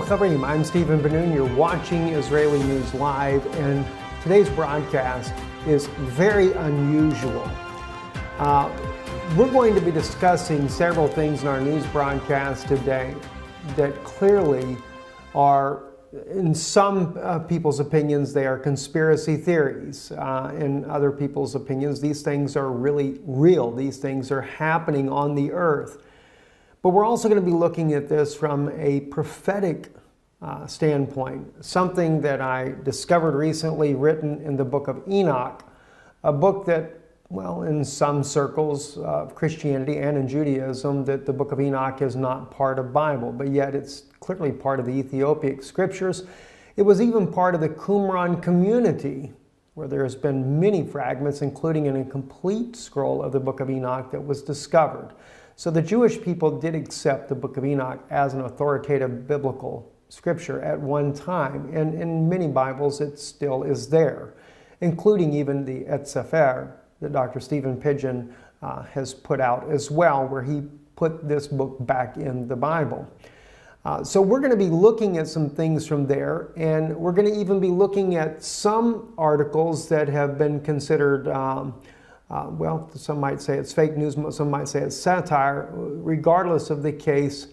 Chavrim, I'm Stephen Benoon. You're watching Israeli News Live, and today's broadcast is very unusual. We're going to be discussing several things in our news broadcast today that clearly are, in some people's opinions, they are conspiracy theories. In other people's opinions, these things are really real. These things are happening on the earth. But we're also going to be looking at this from a prophetic standpoint, something that I discovered recently written in the book of Enoch, a book that, well, in some circles of Christianity and in Judaism, that the book of Enoch is not part of the Bible, but yet it's clearly part of the Ethiopic scriptures. It was even part of the Qumran community, where there has been many fragments, including an incomplete scroll of the book of Enoch that was discovered. So the Jewish people did accept the book of Enoch as an authoritative biblical scripture at one time, and in many Bibles it still is there, including even the Et Sefer that Dr. Stephen Pidgeon has put out as well, where he put this book back in the Bible. So we're going to be looking at some things from there, and we're going to even be looking at some articles that have been considered well, some might say it's fake news, some might say it's satire. Regardless of the case,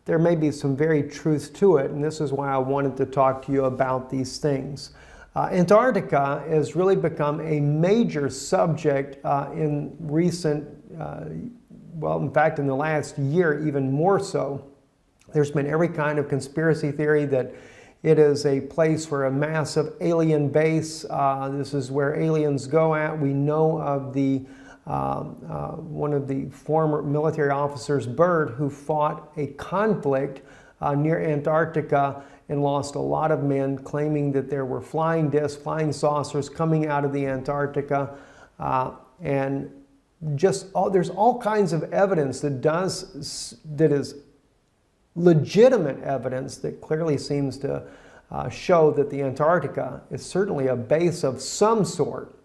there may be some very truth to it, and this is why I wanted to talk to you about these things. Antarctica has really become a major subject in recent, well, in fact, in the last year, even more so. There's been every kind of conspiracy theory that it is a place for a massive alien base. This is where aliens go at. We know of the one of the former military officers, Byrd, who fought a conflict near Antarctica and lost a lot of men, claiming that there were flying discs, flying saucers coming out of the Antarctica. And just there's all kinds of evidence that is legitimate evidence that clearly seems to show that the Antarctica is certainly a base of some sort.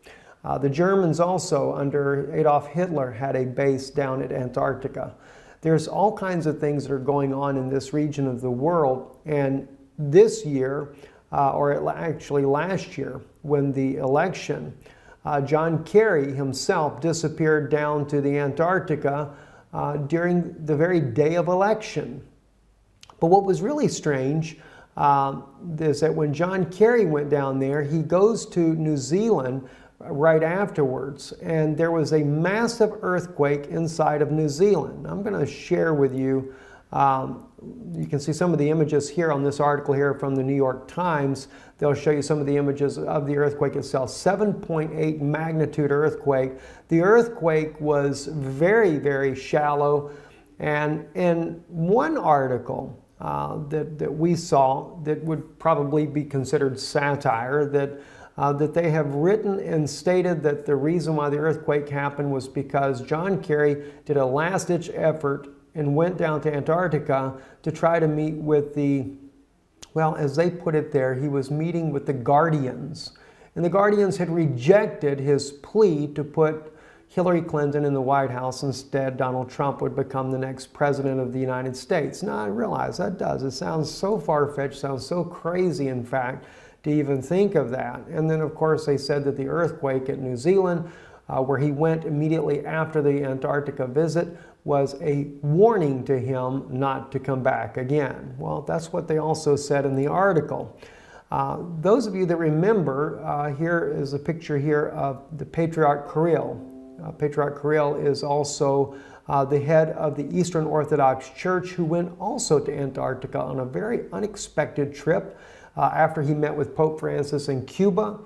The Germans also, under Adolf Hitler, had a base down at Antarctica. There's all kinds of things that are going on in this region of the world, and this year, or actually last year, when the election, John Kerry himself disappeared down to the Antarctica during the very day of election. But what was really strange is that when John Kerry went down there, he goes to New Zealand right afterwards, and there was a massive earthquake inside of New Zealand. I'm going to share with you, you can see some of the images here on this article here from the New York Times. They'll show you some of the images of the earthquake itself. 7.8 magnitude earthquake. The earthquake was very, very shallow, and in one article that we saw that would probably be considered satire, that they have written and stated that the reason why the earthquake happened was because John Kerry did a last-ditch effort and went down to Antarctica to try to meet with the, well, as they put it there, he was meeting with the Guardians. And the Guardians had rejected his plea to put Hillary Clinton in the White House. Instead, Donald Trump would become the next president of the United States. Now, I realize that it sounds so far-fetched, sounds so crazy, in fact, to even think of that. And then, of course, they said that the earthquake at New Zealand, where he went immediately after the Antarctica visit, was a warning to him not to come back again. Well, that's what they also said in the article. Those of you that remember, here is a picture here of the Patriarch Kirill. Patriarch Kirill is also the head of the Eastern Orthodox Church, who went also to Antarctica on a very unexpected trip after he met with Pope Francis in Cuba.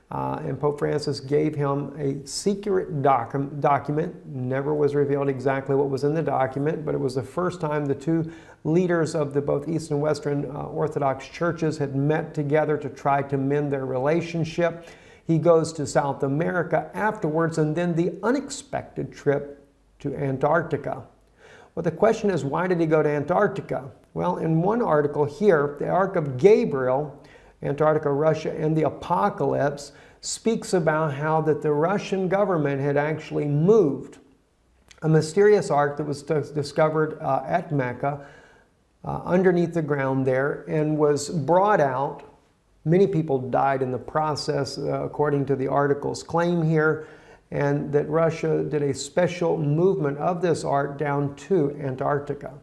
And Pope Francis gave him a secret document. Never was revealed exactly what was in the document, but it was the first time the two leaders of the both East and Western Orthodox churches had met together to try to mend their relationship. He goes to South America afterwards, and then the unexpected trip to Antarctica. Well, the question is, why did he go to Antarctica? Well, in one article here, the Ark of Gabriel, Antarctica, Russia, and the Apocalypse, speaks about how that the Russian government had actually moved a mysterious ark that was discovered at Mecca underneath the ground there and was brought out. Many people died in the process, according to the article's claim here, and that Russia did a special movement of this ark down to Antarctica.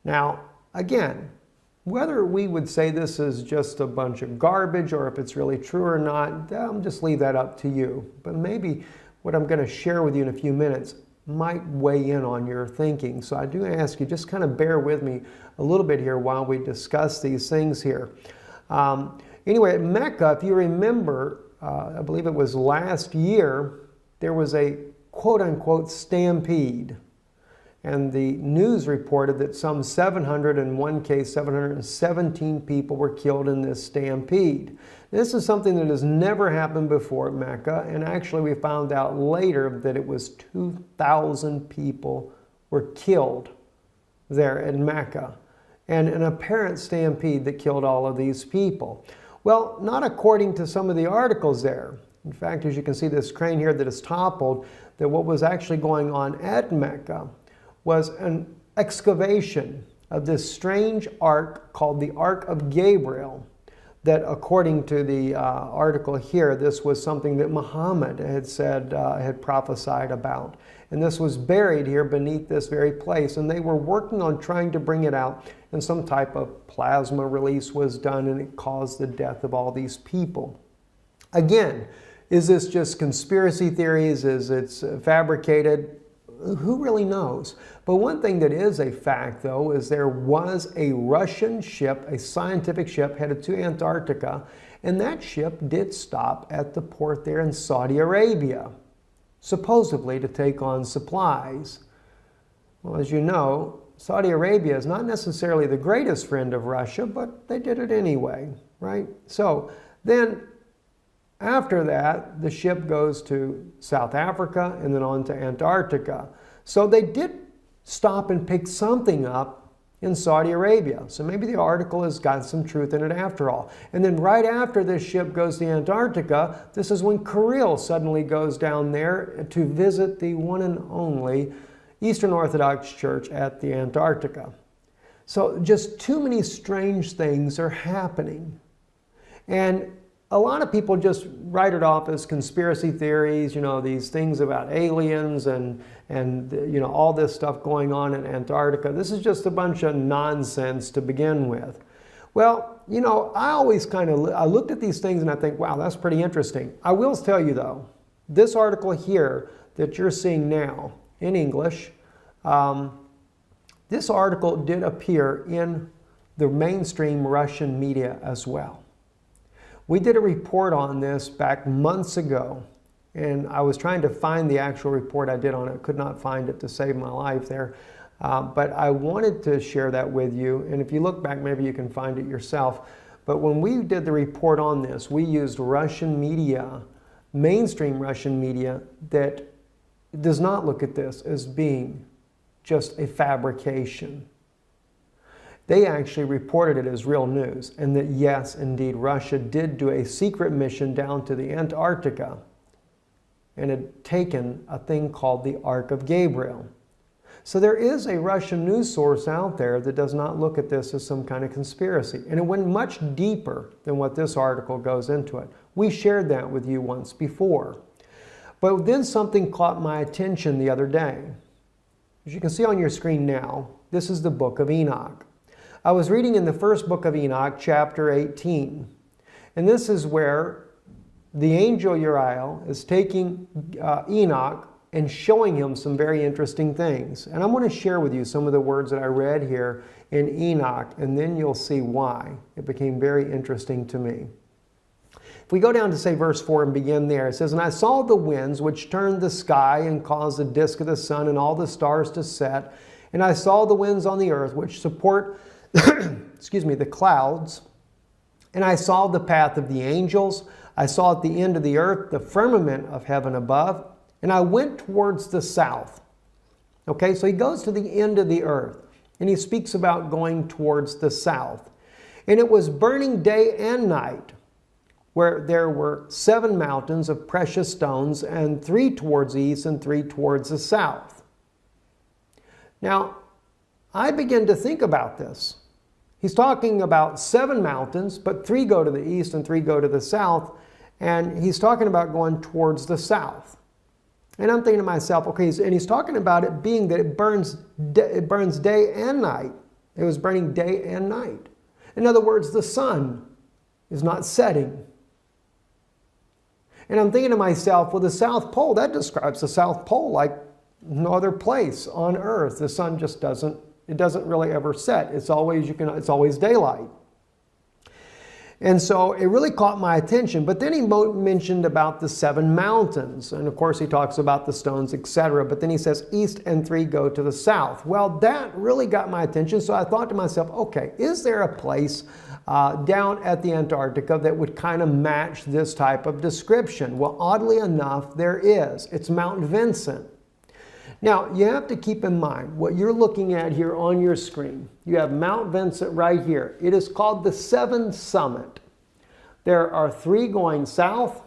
Now, again, whether we would say this is just a bunch of garbage or if it's really true or not, I'll just leave that up to you. But maybe what I'm going to share with you in a few minutes might weigh in on your thinking. So I do ask you, just kind of bear with me a little bit here while we discuss these things here. Anyway, at Mecca, if you remember, I believe it was last year, there was a quote-unquote stampede. And the news reported that some 701 case, 717 people were killed in this stampede. This is something that has never happened before at Mecca, and actually we found out later that it was 2,000 people were killed there at Mecca, and an apparent stampede that killed all of these people. Well, not according to some of the articles there. In fact, as you can see this crane here that is toppled, that what was actually going on at Mecca was an excavation of this strange ark called the Ark of Gabriel, that according to the article here, this was something that Muhammad had said, had prophesied about. And this was buried here beneath this very place, and they were working on trying to bring it out, and some type of plasma release was done, and it caused the death of all these people. Again, is this just conspiracy theories? Is it fabricated? Who really knows? But one thing that is a fact, though, is there was a Russian ship, a scientific ship, headed to Antarctica, and that ship did stop at the port there in Saudi Arabia, supposedly to take on supplies. Well, as you know, Saudi Arabia is not necessarily the greatest friend of Russia, but they did it anyway, right? So then, after that, the ship goes to South Africa and then on to Antarctica. So they did stop and pick something up in Saudi Arabia. So maybe the article has got some truth in it after all. And then right after this ship goes to Antarctica, this is when Kirill suddenly goes down there to visit the one and only Eastern Orthodox Church at the Antarctica. So just too many strange things are happening. And a lot of people just write it off as conspiracy theories, you know, these things about aliens and you know, all this stuff going on in Antarctica. This is just a bunch of nonsense to begin with. Well, you know, I always I looked at these things and I think, wow, that's pretty interesting. I will tell you though, this article here that you're seeing now in English, this article did appear in the mainstream Russian media as well. We did a report on this back months ago, and I was trying to find the actual report I did on it. Could not find it to save my life there. But I wanted to share that with you, and if you look back, maybe you can find it yourself. But when we did the report on this, we used Russian media, mainstream Russian media, that does not look at this as being just a fabrication. They actually reported it as real news, and that yes, indeed, Russia did do a secret mission down to the Antarctica and had taken a thing called the Ark of Gabriel. So there is a Russian news source out there that does not look at this as some kind of conspiracy. And it went much deeper than what this article goes into it. We shared that with you once before. But then something caught my attention the other day. As you can see on your screen now, this is the book of Enoch. I was reading in the first book of Enoch, chapter 18. And this is where the angel Uriel is taking Enoch and showing him some very interesting things. And I'm going to share with you some of the words that I read here in Enoch, and then you'll see why it became very interesting to me. If we go down to, say, verse 4 and begin there, it says, "And I saw the winds which turned the sky and caused the disk of the sun and all the stars to set. And I saw the winds on the earth which support the clouds. And I saw the path of the angels. I saw at the end of the earth the firmament of heaven above. And I went towards the south." Okay, so he goes to the end of the earth. And he speaks about going towards the south. "And it was burning day and night, where there were 7 mountains of precious stones, and 3 towards the east and 3 towards the south." Now, I begin to think about this. He's talking about 7 mountains, but 3 go to the east and 3 go to the south. And he's talking about going towards the south. And I'm thinking to myself, okay, and he's talking about it being that it burns day and night. It was burning day and night. In other words, the sun is not setting. And I'm thinking to myself, well, the South Pole, that describes the South Pole like no other place on Earth. The sun just doesn't really ever set. It's always daylight. And so it really caught my attention. But then he mentioned about the 7 mountains. And of course he talks about the stones, etc. But then he says east and 3 go to the south. Well, that really got my attention. So I thought to myself, okay, is there a place down at the Antarctica that would kind of match this type of description? Well, oddly enough, there is. It's Mount Vincent. Now, you have to keep in mind what you're looking at here on your screen. You have Mount Vincent right here. It is called the Seven Summit. There are 3 going south.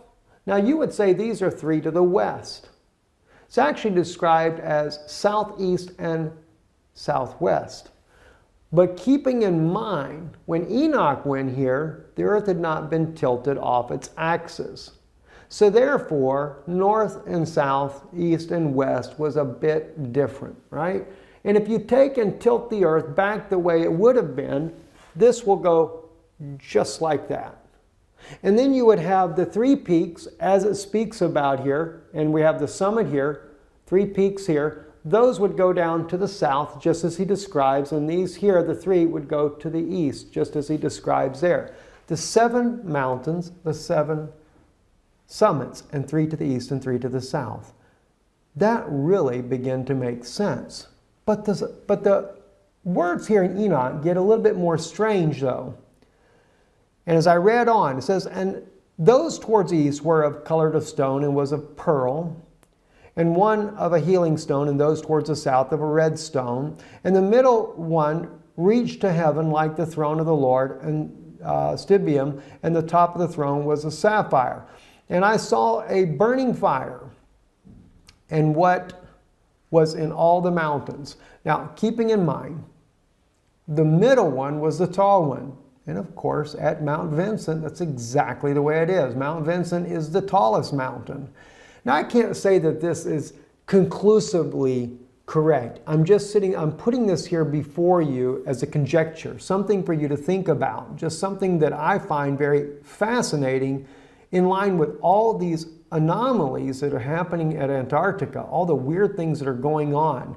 Now, you would say these are 3 to the west. It's actually described as southeast and southwest. But keeping in mind, when Enoch went here, the earth had not been tilted off its axis. So therefore, north and south, east and west was a bit different, right? And if you take and tilt the earth back the way it would have been, this will go just like that. And then you would have the 3 peaks, as it speaks about here, and we have the summit here, 3 peaks here. Those would go down to the south, just as he describes, and these here, the 3, would go to the east, just as he describes there. The 7 mountains, the 7 summits, and 3 to the east and 3 to the south. That really began to make sense. But the words here in Enoch get a little bit more strange though. And as I read on, it says, and those towards the east were of colored of stone and was of pearl, and one of a healing stone, and those towards the south of a red stone. And the middle one reached to heaven like the throne of the Lord, and stibium, and the top of the throne was a sapphire. And I saw a burning fire, and what was in all the mountains. Now, keeping in mind, the middle one was the tall one. And of course, at Mount Vincent, that's exactly the way it is. Mount Vincent is the tallest mountain. Now, I can't say that this is conclusively correct. I'm putting this here before you as a conjecture, something for you to think about, just something that I find very fascinating in line with all these anomalies that are happening at Antarctica, all the weird things that are going on.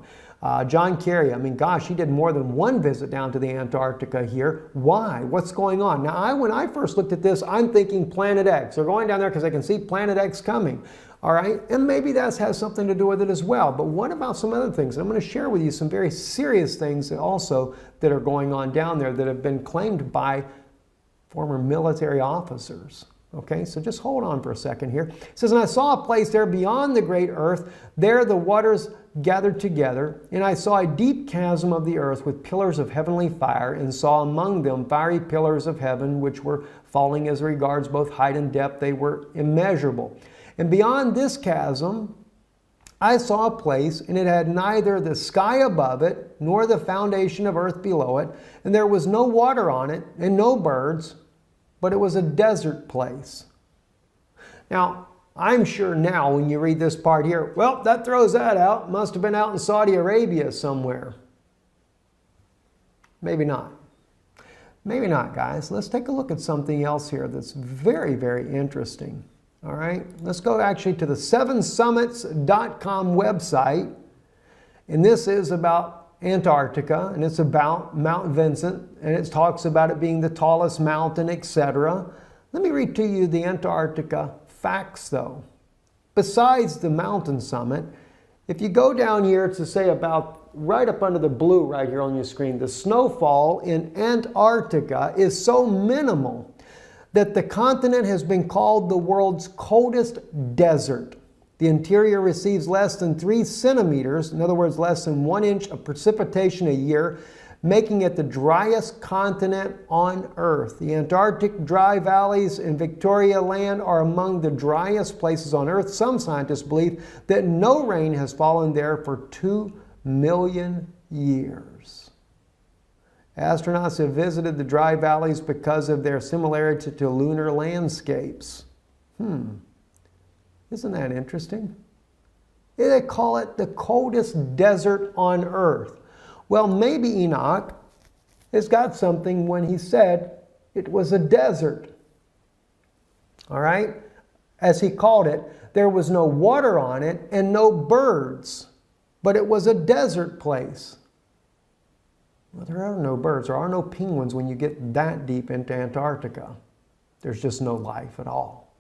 John Kerry, I mean, gosh, he did more than 1 visit down to the Antarctica here. Why? What's going on? Now, when I first looked at this, I'm thinking Planet X. They're going down there because they can see Planet X coming. All right? And maybe that has something to do with it as well. But what about some other things? I'm going to share with you some very serious things also that are going on down there that have been claimed by former military officers. Okay, so just hold on for a second here. It says, and I saw a place there beyond the great earth. There the waters gathered together, and I saw a deep chasm of the earth with pillars of heavenly fire, and saw among them fiery pillars of heaven, which were falling as regards both height and depth. They were immeasurable. And beyond this chasm, I saw a place, and it had neither the sky above it, nor the foundation of earth below it, and there was no water on it, and no birds, but it was a desert place. Now, I'm sure now when you read this part here, well, that throws that out. Must have been out in Saudi Arabia somewhere. Maybe not. Maybe not, guys. Let's take a look at something else here that's very, very interesting. All right, let's go actually to the 7summits.com website. And this is about Antarctica, and it's about Mount Vincent, and it talks about it being the tallest mountain, etc. Let me read to you the Antarctica facts, though. Besides the mountain summit, if you go down here to say about right up under the blue right here on your screen, the snowfall in Antarctica is so minimal that the continent has been called the world's coldest desert. The interior receives less than 3 centimeters, in other words, less than 1 inch of precipitation a year, making it the driest continent on Earth. The Antarctic dry valleys in Victoria Land are among the driest places on Earth. Some scientists believe that no rain has fallen there for 2 million years. Astronauts have visited the dry valleys because of their similarity to lunar landscapes. Isn't that interesting? They call it the coldest desert on Earth. Well, maybe Enoch has got something when he said it was a desert. All right? As he called it, there was no water on it and no birds, but it was a desert place. Well, there are no birds. There are no penguins when you get that deep into Antarctica. There's just no life at all.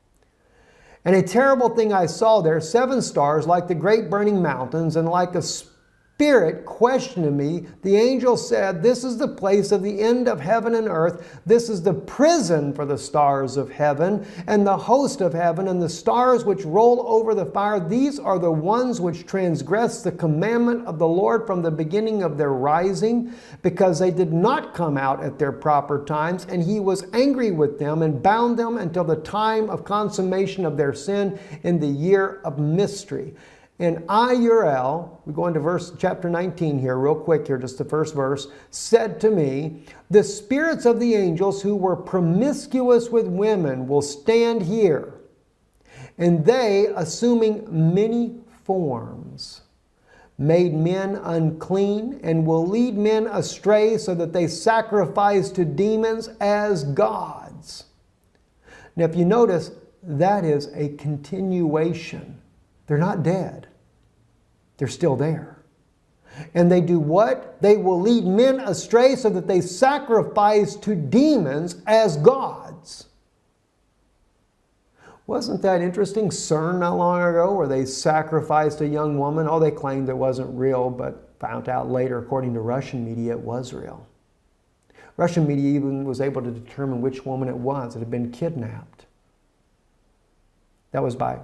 And a terrible thing I saw there, 7 stars like the great burning mountains, and like a spirit questioning me, the angel said, "This is the place of the end of heaven and earth. This is the prison for the stars of heaven and the host of heaven and the stars which roll over the fire. These are the ones which transgress the commandment of the Lord from the beginning of their rising, because they did not come out at their proper times. And he was angry with them and bound them until the time of consummation of their sin in the year of mystery." And I, Uriel, we go into chapter 19 here, real quick here, just the first verse, said to me, "The spirits of the angels who were promiscuous with women will stand here, and they, assuming many forms, made men unclean, and will lead men astray so that they sacrifice to demons as gods." Now, if you notice, that is a continuation. They're not dead. They're still there. And they do what? They will lead men astray so that they sacrifice to demons as gods. Wasn't that interesting? CERN not long ago, where they sacrificed a young woman. Oh, they claimed it wasn't real, but found out later, according to Russian media, it was real. Russian media even was able to determine which woman it was that had been kidnapped. That was by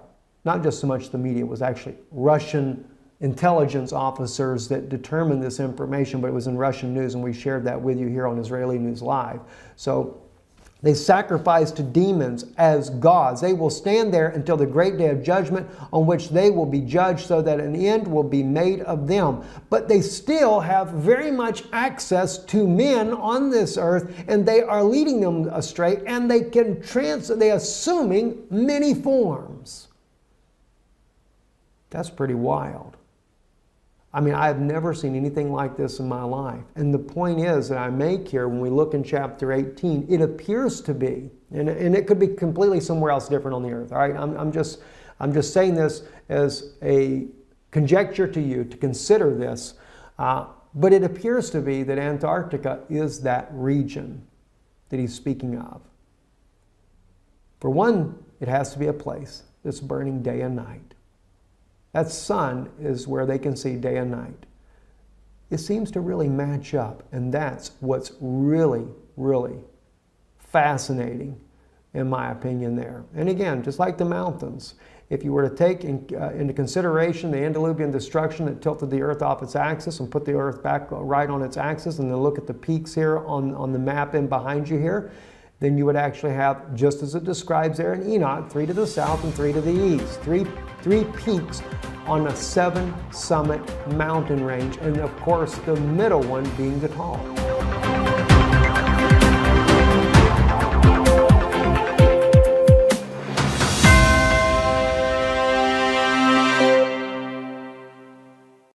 not just so much the media, it was actually Russian intelligence officers that determined this information, but it was in Russian news, and we shared that with you here on Israeli News Live. So they sacrifice to demons as gods. They will stand there until the great day of judgment, on which they will be judged, so that an end will be made of them. But they still have very much access to men on this earth, and they are leading them astray, and they can they assuming many forms. That's pretty wild. I mean, I've never seen anything like this in my life. And the point is that I make here, when we look in chapter 18, it appears to be, and it could be completely somewhere else different on the earth. All right, I'm just saying this as a conjecture to you to consider this. But it appears to be that Antarctica is that region that he's speaking of. For one, it has to be a place that's burning day and night. That sun is where they can see day and night. It seems to really match up, and that's what's really, really fascinating, in my opinion, there. And again, just like the mountains, if you were to take into consideration the antediluvian destruction that tilted the earth off its axis and put the earth back right on its axis, and then look at the peaks here on the map in behind you here, then you would actually have, just as it describes there in Enoch, 3 to the south and 3 to the east. Three peaks on a 7-summit mountain range, and of course the middle one being the tallest.